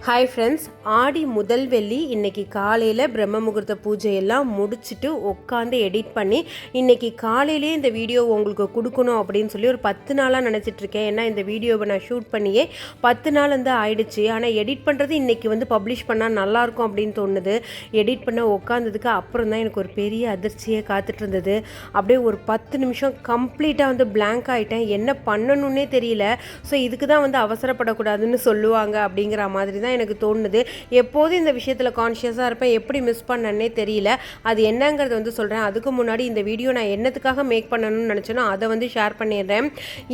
Hi friends, ஆடி முதல் வெள்ளி இன்றைக்கி காலையில் பிரம்ம முகூர்த்த பூஜையெல்லாம் முடிச்சுட்டு உட்காந்து எடிட் பண்ணி இன்றைக்கி காலையிலே இந்த வீடியோ உங்களுக்கு கொடுக்கணும் அப்படின்னு சொல்லி ஒரு 10 நாளாக நினச்சிட்ருக்கேன். ஏன்னா இந்த வீடியோவை நான் ஷூட் பண்ணியே 10 நாள் ஆயிடுச்சு. ஆனால் எடிட் பண்ணுறது இன்றைக்கி பப்ளிஷ் பண்ணால் நல்லாயிருக்கும் அப்படின்னு தோணுது. எடிட் பண்ண உட்காந்ததுக்கு அப்புறம் தான் எனக்கு ஒரு பெரிய அதிர்ச்சியே காத்துட்டு இருந்தது. அப்படியே ஒரு 10 நிமிஷம் கம்ப்ளீட்டாக பிளாங்க் ஆகிட்டேன். என்ன பண்ணணுன்னே தெரியல. ஸோ இதுக்கு தான் அவசரப்படக்கூடாதுன்னு சொல்லுவாங்க அப்படிங்கிற மாதிரி தான் எனக்கு தோணுது. எப்போதும் இந்த விஷயத்தில் கான்ஷியஸாக இருப்பேன். எப்படி மிஸ் பண்ணனே தெரியல. அது என்னங்கிறது சொல்கிறேன். அதுக்கு முன்னாடி இந்த வீடியோ நான் என்னத்துக்காக மேக் பண்ணணும்னு நினச்சேனோ அதை ஷேர் பண்ணிடுறேன்.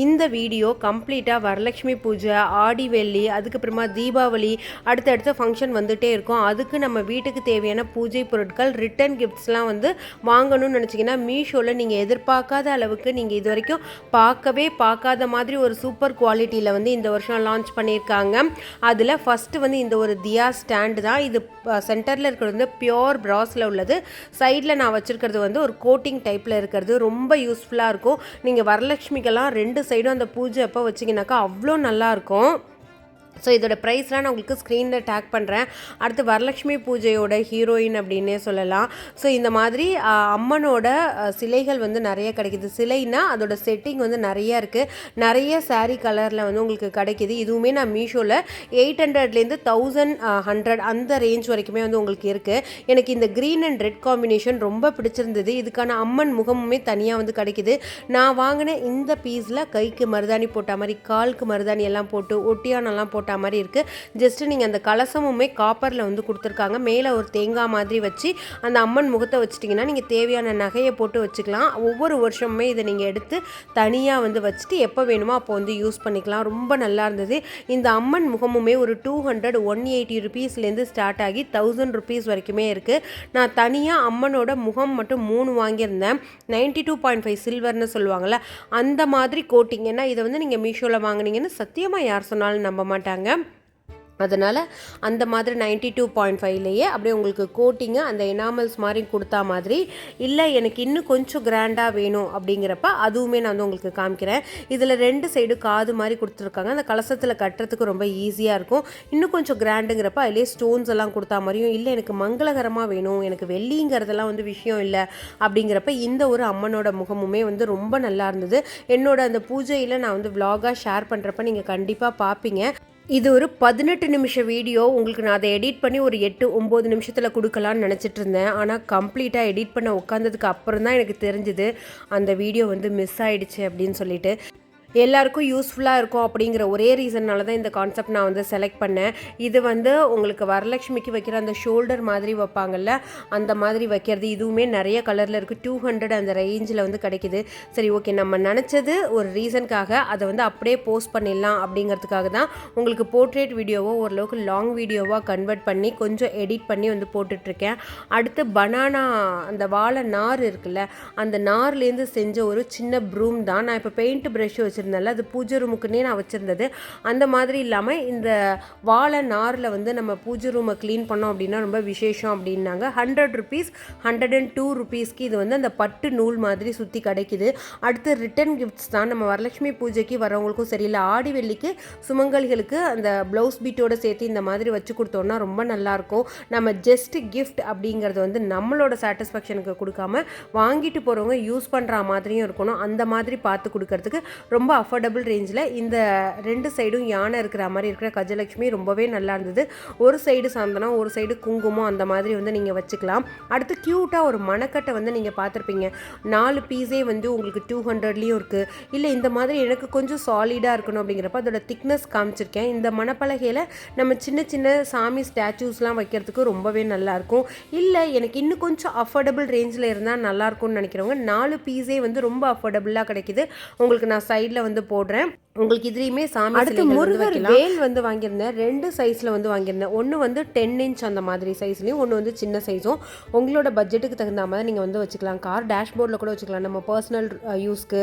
இந்த வீடியோ கம்ப்ளீட்டாக வரலட்சுமி பூஜை, ஆடி வெள்ளி, அதுக்கப்புறமா தீபாவளி, அடுத்தடுத்த ஃபங்க்ஷன் வந்துகிட்டே இருக்கும். அதுக்கு நம்ம வீட்டுக்கு தேவையான பூஜை பொருட்கள், ரிட்டன் கிஃப்ட்ஸ்லாம் வாங்கணும்னு நினச்சிங்கன்னா மீஷோவில் நீங்கள் எதிர்பார்க்காத அளவுக்கு நீங்கள் இது வரைக்கும் பார்க்காத மாதிரி ஒரு சூப்பர் குவாலிட்டியில் இந்த வருஷம் லான்ச் பண்ணியிருக்காங்க. அதில் ஃபஸ்ட்டு இந்த ஒரு தியா ஸ்டாண்டு தான். இது சென்டரில் இருக்கிறது பியோர் பிராஸில் உள்ளது. சைடில் நான் வச்சுருக்கிறது ஒரு கோட்டிங் டைப்பில் இருக்கிறது. ரொம்ப யூஸ்ஃபுல்லாக இருக்கும். நீங்கள் வரலட்சுமிக்கெல்லாம் 2 சைடும் அந்த பூஜை அப்போ வச்சிங்கனாக்கா அவ்வளோ நல்லாயிருக்கும். ஸோ இதோட ப்ரைஸ்லாம் நான் உங்களுக்கு ஸ்க்ரீனில் டேக் பண்ணுறேன். அடுத்து வரலட்சுமி பூஜையோட ஹீரோயின் அப்படின்னே சொல்லலாம். ஸோ இந்த மாதிரி அம்மனோட சிலைகள் நிறைய கிடைக்கிது. சிலைனா அதோட செட்டிங் நிறைய இருக்குது. நிறைய சாரீ கலரில் உங்களுக்கு கிடைக்கிது. இதுவுமே நான் மீஷோவில் 800லேருந்து 1100 அந்த ரேஞ்ச் வரைக்குமே உங்களுக்கு இருக்குது. எனக்கு இந்த க்ரீன் அண்ட் ரெட் காம்பினேஷன் ரொம்ப பிடிச்சிருந்தது. இதுக்கான அம்மன் முகமுமே தனியாக கிடைக்கிது. நான் வாங்கின இந்த பீஸில் கைக்கு மருதாணி போட்ட மாதிரி, காலுக்கு மருதாணி எல்லாம் போட்டு, ஒட்டியானெல்லாம் போட்ட மாதிரி இருக்குது. ஜஸ்ட் நீங்கள் அந்த கலசமுமே காப்பரில் கொடுத்துருக்காங்க. மேலே ஒரு தேங்காய் மாதிரி வச்சு அந்த அம்மன் முகத்தை வச்சுட்டிங்கன்னா நீங்கள் தேவையான நகையை போட்டு வச்சுக்கலாம். ஒவ்வொரு வருஷமுமே இதை நீங்கள் எடுத்து தனியாக வச்சுட்டு எப்போ வேணுமோ அப்போ யூஸ் பண்ணிக்கலாம். ரொம்ப நல்லா இருந்தது. இந்த அம்மன் முகமுமே ஒரு 200-180 ருபீஸ்லேருந்து ஸ்டார்ட் ஆகி 1000 ருபீஸ் வரைக்குமே இருக்குது. நான் தனியாக அம்மனோட முகம் மட்டும் 3 வாங்கியிருந்தேன். 92.5 சில்வர்னு சொல்லுவாங்கள்ல, அந்த மாதிரி கோட்டிங். ஏன்னா இதை நீங்கள் மீஷோவில் வாங்கினீங்கன்னு சத்தியமாக யார் சொன்னாலும் நம்ப மாட்டாங்க. அதனால் அந்த மாதிரி 92.5லேயே அப்படியே உங்களுக்கு கோட்டிங்கு அந்த எனாமல்ஸ் மாதிரி கொடுத்தா மாதிரி. இல்லை எனக்கு இன்னும் கொஞ்சம் கிராண்டாக வேணும் அப்படிங்கிறப்ப அதுவுமே நான் உங்களுக்கு காமிக்கிறேன். இதில் 2 சைடு காது மாதிரி கொடுத்துருக்காங்க. அந்த கலசத்தில் கட்டுறதுக்கு ரொம்ப ஈஸியாக இருக்கும். இன்னும் கொஞ்சம் கிராண்டுங்கிறப்ப அதிலே ஸ்டோன்ஸ் எல்லாம் கொடுத்தா மாதிரியும். இல்லை எனக்கு மங்களகரமாக வேணும், எனக்கு வெள்ளிங்கிறதெல்லாம் விஷயம் இல்லை அப்படிங்கிறப்ப இந்த ஒரு அம்மனோட முகமுமே ரொம்ப நல்லா இருந்தது. என்னோட அந்த பூஜையில் நான் விலாகாக ஷேர் பண்ணுறப்ப நீங்கள் கண்டிப்பாக பார்ப்பீங்க. இது ஒரு 18 நிமிஷ வீடியோ. உங்களுக்கு நான் அதை எடிட் பண்ணி ஒரு 8-9 நிமிஷத்தில் கொடுக்கலான்னு நினச்சிட்டு இருந்தேன். ஆனால் கம்ப்ளீட்டாக எடிட் பண்ண உட்காந்ததுக்கு அப்புறம் தான் எனக்கு தெரிஞ்சுது அந்த வீடியோ மிஸ் ஆகிடுச்சு அப்படின்னு சொல்லிட்டு. எல்லாருக்கும் யூஸ்ஃபுல்லாக இருக்கும் அப்படிங்கிற ஒரே ரீசன்னால தான் இந்த கான்செப்ட் நான் செலக்ட் பண்ணேன். இது உங்களுக்கு வரலட்சுமிக்கு வைக்கிற அந்த ஷோல்டர் மாதிரி வைப்பாங்கள்ல, அந்த மாதிரி வைக்கிறது. இதுவுமே நிறைய கலரில் இருக்குது. 200 அந்த ரேஞ்சில் கிடைக்கிது. சரி, ஓகே, நம்ம நினச்சது ஒரு ரீசனுக்காக அதை அப்படியே போஸ்ட் பண்ணிடலாம் அப்படிங்கிறதுக்காக தான் உங்களுக்கு போர்ட்ரேட் வீடியோவோ ஓரளவுக்கு லாங் வீடியோவாக கன்வெர்ட் பண்ணி கொஞ்சம் எடிட் பண்ணி போட்டுட்ருக்கேன். அடுத்து பனானா அந்த வாழை நார் இருக்குல்ல, அந்த நார்லேருந்து செஞ்ச ஒரு சின்ன ப்ரூம் தான். நான் இப்போ பெயிண்ட் ப்ரஷ் வச்சுருந்தேன்ல, அது பூஜை ரூமுக்குன்னே நான் வச்சுருந்தது. அந்த மாதிரி இல்லாமல் இந்த வாழை நாரில் நம்ம பூஜை ரூமை க்ளீன் பண்ணோம் அப்படின்னா ரொம்ப விசேஷம் அப்படின்னாங்க. 100 ருபீஸ், 102 ருபீஸ்க்கு இது அந்த பட்டு நூல் மாதிரி சுற்றி கிடைக்கிது. அடுத்து ரிட்டன் கிஃப்ட்ஸ் தான். நம்ம வரலட்சுமி பூஜைக்கு வரவங்களுக்கும் சரி, இல்லை ஆடி வெள்ளிக்கு சுமங்கலிகளுக்கு அந்த ப்ளவுஸ் பீட்டோடு சேர்த்து இந்த மாதிரி வச்சு கொடுத்தோன்னா ரொம்ப நல்லாயிருக்கும். நம்ம ஜஸ்ட் கிஃப்ட் அப்படிங்கிறது நம்மளோட சாட்டிஸ்ஃபேக்ஷனுக்கு கொடுக்காம வாங்கிட்டு போகிறவங்க யூஸ் பண்ணுற மாதிரியும் இருக்கணும். அந்த மாதிரி பார்த்து கொடுக்கறதுக்கு ரொம்ப அஃபோர்டபுள் ரேஞ்சில் இந்த 2 சைடும் யானை இருக்கிற மாதிரி இருக்கிற கஜலட்சுமி ரொம்பவே நல்லா இருந்தது. ஒரு சைடு சந்தனம், ஒரு சைடு குங்குமம், அந்த மாதிரி நீங்கள் வச்சுக்கலாம். அடுத்து க்யூட்டாக ஒரு மணக்கட்டை நீங்கள் பார்த்துருப்பீங்க. 4 பீஸே உங்களுக்கு 200லேயும் இருக்குது. இல்லை இந்த மாதிரி எனக்கு கொஞ்சம் சாலிடாக இருக்கணும் அப்படிங்கிறப்ப அதோட திக்னஸ் காமிச்சிருக்கேன். இந்த மணப்பலகையில் நம்ம சின்ன சின்ன சாமி ஸ்டாச்சூஸ்லாம் வைக்கிறதுக்கு ரொம்பவே நல்லாயிருக்கும். இல்லை எனக்கு இன்னும் கொஞ்சம் அஃபோர்டபுள் ரேஞ்சில் இருந்தால் நல்லாயிருக்கும்னு நினைக்கிறவங்க 4 பீஸே ரொம்ப அஃபோர்டபுளாக கிடைக்கிது. உங்களுக்கு நான் சைடில் போடுறேன். உங்களுக்கு இதுலேயுமே சாமி. அடுத்து முருகர் வேல் வாங்கியிருந்தேன். 2 சைஸில் வாங்கியிருந்தேன். ஒன்று 10 இன்ச் அந்த மாதிரி சைஸ்லையும், ஒன்று சின்ன சைஸும். உங்களோட பட்ஜெட்டுக்கு தகுந்த மாதிரி நீங்கள் வச்சுக்கலாம். கார் டேஷ்போர்டில் கூட வச்சுக்கலாம். நம்ம பர்சனல் யூஸ்க்கு,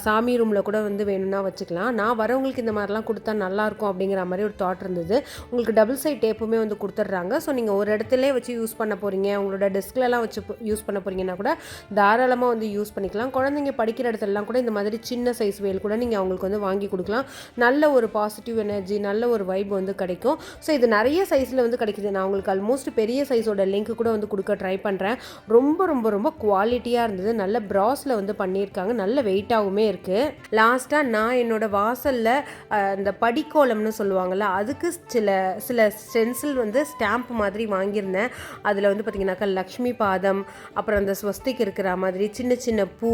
சாமி ரூமில் கூட வேணும்னா வச்சுக்கலாம். நான் வரவங்களுக்கு இந்த மாதிரிலாம் கொடுத்தா நல்லாயிருக்கும் அப்படிங்கிற மாதிரி ஒரு தாட் இருந்தது. உங்களுக்கு டபுள் சைட் டேப்புமே கொடுத்துட்றாங்க. ஸோ நீங்கள் ஒரு இடத்துல வச்சு யூஸ் பண்ண போகிறீங்க, உங்களோட டெஸ்க்லலாம் வச்சு யூஸ் பண்ண போகிறீங்கன்னா கூட தாராளமாக யூஸ் பண்ணிக்கலாம். குழந்தைங்க படிக்கிற இடத்துலலாம் கூட இந்த மாதிரி சின்ன சைஸ் வேல் கூட நீங்கள் அவங்களுக்கு வாங்கி கொடுக்கலாம். நல்ல ஒரு பாசிட்டிவ் எனர்ஜி, நல்ல ஒரு வைப் வந்து கிடைக்கும். ஸோ இது நிறைய சைஸில் வந்து கிடைக்குது. நான் உங்களுக்கு ஆல்மோஸ்ட் பெரிய சைஸோட லிங்க் கூட வந்து கொடுக்க ட்ரை பண்ணுறேன். ரொம்ப ரொம்ப ரொம்ப குவாலிட்டியாக இருந்தது. நல்ல ப்ராஸில் வந்து பண்ணியிருக்காங்க. நல்ல வெயிட்டாகவுமே இருக்குது. லாஸ்ட்டாக நான் என்னோடய வாசலில் இந்த படிக்கோலம்னு சொல்லுவாங்கள்ல, அதுக்கு சில ஸ்டென்சில் வந்து ஸ்டாம்ப் மாதிரி வாங்கியிருந்தேன். அதில் வந்து பார்த்திங்கனாக்கா லக்ஷ்மி பாதம், அப்புறம் அந்த ஸ்வஸ்திக் இருக்கிற மாதிரி சின்ன சின்ன பூ,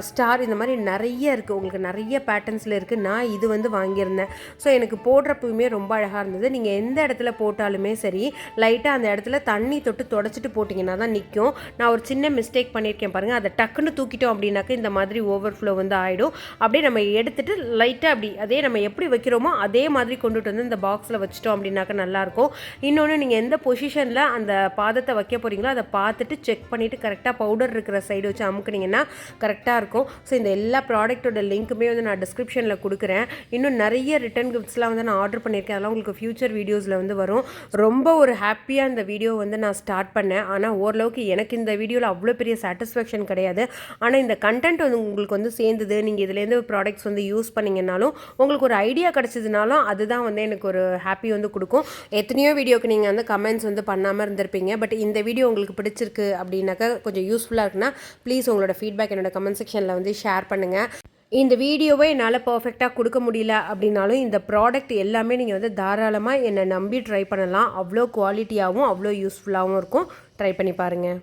ஸ்டார், இந்த மாதிரி நிறைய இருக்குது. உங்களுக்கு நிறைய பேட்டர்ன்ஸில் இருக்குது. நான் இது வந்து வாங்கியிருந்தேன். ஸோ எனக்கு போடுறப்பவுமே ரொம்ப அழகாக இருந்தது. நீங்கள் எந்த இடத்துல போட்டாலுமே சரி, லைட்டாக அந்த இடத்துல தண்ணி தொட்டு தொடச்சிட்டு போட்டிங்கன்னா தான் நிற்கும். நான் ஒரு சின்ன மிஸ்டேக் பண்ணியிருக்கேன் பாருங்கள். அதை டக்குன்னு தூக்கிட்டோம் அப்படின்னாக்கா இந்த மாதிரி ஓவர்ஃப்ளோ வந்து ஆகிடும். அப்படியே நம்ம எடுத்துகிட்டு லைட்டாக அப்படி அதே நம்ம எப்படி வைக்கிறோமோ அதே மாதிரி கொண்டுட்டு வந்து இந்த பாக்ஸில் வச்சிட்டோம் அப்படின்னாக்கா நல்லாயிருக்கும். இன்னொன்று, நீங்கள் எந்த பொசிஷனில் அந்த பாதத்தை வைக்க போகிறீங்களோ அதை பார்த்துட்டு செக் பண்ணிவிட்டு கரெக்டாக பவுடர் இருக்கிற சைடு வச்சு அமுக்குனிங்கன்னா கரெக்டாக இருக்கும். ஸோ இந்த எல்லா ப்ராடக்ட்டோட லிங்க்குமே வந்து நான் டிஸ்கிரிப்ஷனில் கொடுக்குறேன். இன்னும் நிறைய ரிட்டன் கிஃப்ட்ஸ்லாம் வந்து நான் ஆர்டர் பண்ணியிருக்கேன். அதெல்லாம் உங்களுக்கு ஃப்யூச்சர் வீடியோஸில் வந்து வரும். ரொம்ப ஒரு ஹாப்பியாக இந்த வீடியோ வந்து நான் ஸ்டார்ட் பண்ணேன். ஆனால் ஓரளவுக்கு எனக்கு இந்த வீடியோவில் அவ்வளோ பெரிய சாட்டிஸ்ஃபேக்ஷன் கிடையாது. ஆனால் இந்த கண்டென்ட் வந்து உங்களுக்கு வந்து சேர்ந்தது, நீங்கள் இதுலேருந்து ப்ராடக்ட்ஸ் வந்து யூஸ் பண்ணிங்கனாலும், உங்களுக்கு ஒரு ஐடியா கிடச்சதுனாலும் அதுதான் வந்து எனக்கு ஒரு ஹாப்பி வந்து கொடுக்கும். எத்தனையோ வீடியோக்கு நீங்கள் வந்து கமெண்ட்ஸ் வந்து பண்ணாமல் இருந்திருப்பீங்க. பட் இந்த வீடியோ உங்களுக்கு பிடிச்சிருக்கு அப்படின்னாக்கா, கொஞ்சம் யூஸ்ஃபுல்லாக இருக்குன்னா ப்ளீஸ் உங்களோட ஃபீட்பேக் என்னோட கமெண்ட் செக்ஷனில் வந்து ஷேர் பண்ணுங்கள். இந்த வீடியோவை என்னால் பர்ஃபெக்டாக கொடுக்க முடியல அப்படின்னாலும் இந்த ப்ராடக்ட் எல்லாமே நீங்கள் வந்து தாராளமாக என்னை நம்பி ட்ரை பண்ணலாம். அவ்வளோ குவாலிட்டியாகவும் அவ்வளோ யூஸ்ஃபுல்லாகவும் இருக்கும். ட்ரை பண்ணி பாருங்கள்.